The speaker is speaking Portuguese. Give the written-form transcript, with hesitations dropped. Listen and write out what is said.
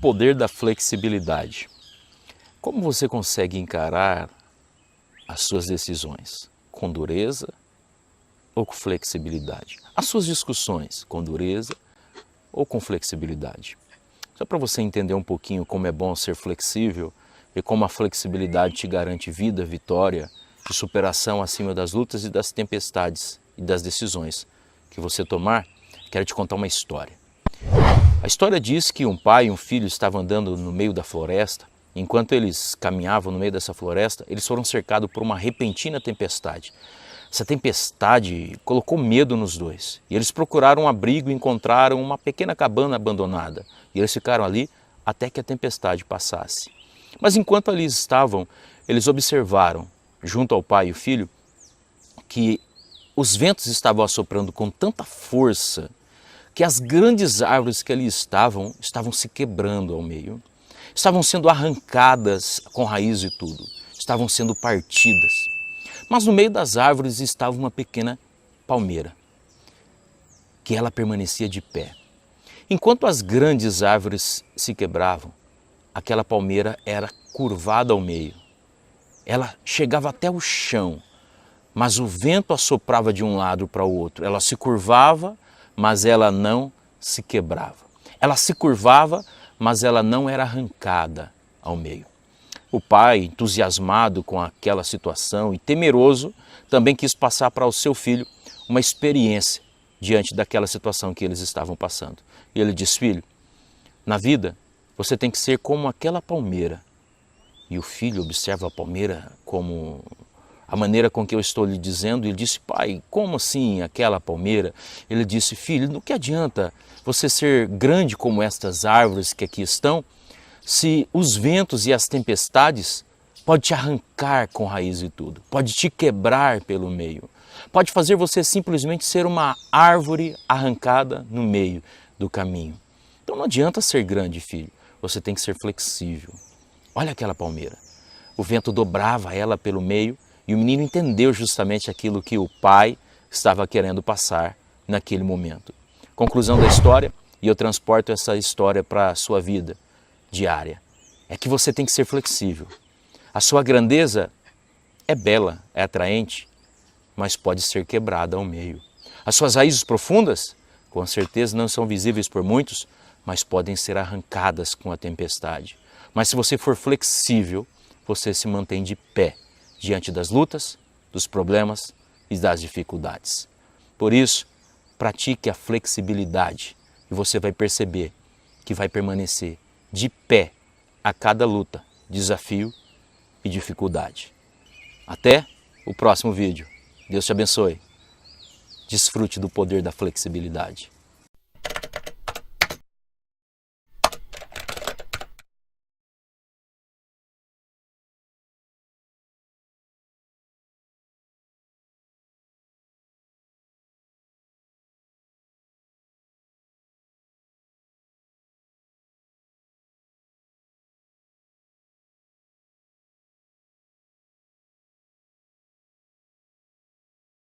poder da flexibilidade. Como você consegue encarar as suas decisões? Com dureza ou com flexibilidade? As suas discussões, com dureza ou com flexibilidade? Só para você entender um pouquinho como é bom ser flexível e como a flexibilidade te garante vida, vitória e superação acima das lutas e das tempestades e das decisões que você tomar, quero te contar uma história. A história diz que um pai e um filho estavam andando no meio da floresta. Enquanto eles caminhavam no meio dessa floresta, eles foram cercados por uma repentina tempestade. Essa tempestade colocou medo nos dois. E eles procuraram um abrigo e encontraram uma pequena cabana abandonada. E eles ficaram ali até que a tempestade passasse. Mas enquanto ali estavam, eles observaram, junto ao pai e o filho, que os ventos estavam assoprando com tanta força que as grandes árvores que ali estavam se quebrando ao meio. Estavam sendo arrancadas com raiz e tudo. Estavam sendo partidas. Mas no meio das árvores estava uma pequena palmeira, que ela permanecia de pé. Enquanto as grandes árvores se quebravam, aquela palmeira era curvada ao meio. Ela chegava até o chão, mas o vento assoprava de um lado para o outro. Ela se curvava, mas ela não se quebrava. Ela se curvava, mas ela não era arrancada ao meio. O pai, entusiasmado com aquela situação e temeroso, também quis passar para o seu filho uma experiência diante daquela situação que eles estavam passando. E ele disse: filho, na vida você tem que ser como aquela palmeira. E o filho observa a palmeira como a maneira com que eu estou lhe dizendo. Ele disse: pai, como assim aquela palmeira? Ele disse: filho, no que adianta você ser grande como estas árvores que aqui estão, se os ventos e as tempestades podem te arrancar com raiz e tudo, pode te quebrar pelo meio, pode fazer você simplesmente ser uma árvore arrancada no meio do caminho. Então não adianta ser grande, filho, você tem que ser flexível. Olha aquela palmeira, o vento dobrava ela pelo meio e o menino entendeu justamente aquilo que o pai estava querendo passar naquele momento. Conclusão da história, e eu transporto essa história para a sua vida diária, é que você tem que ser flexível. A sua grandeza é bela, é atraente, mas pode ser quebrada ao meio. As suas raízes profundas, com certeza não são visíveis por muitos, mas podem ser arrancadas com a tempestade. Mas se você for flexível, você se mantém de pé diante das lutas, dos problemas e das dificuldades. Por isso, pratique a flexibilidade e você vai perceber que vai permanecer de pé a cada luta, desafio e dificuldade. Até o próximo vídeo. Deus te abençoe. Desfrute do poder da flexibilidade.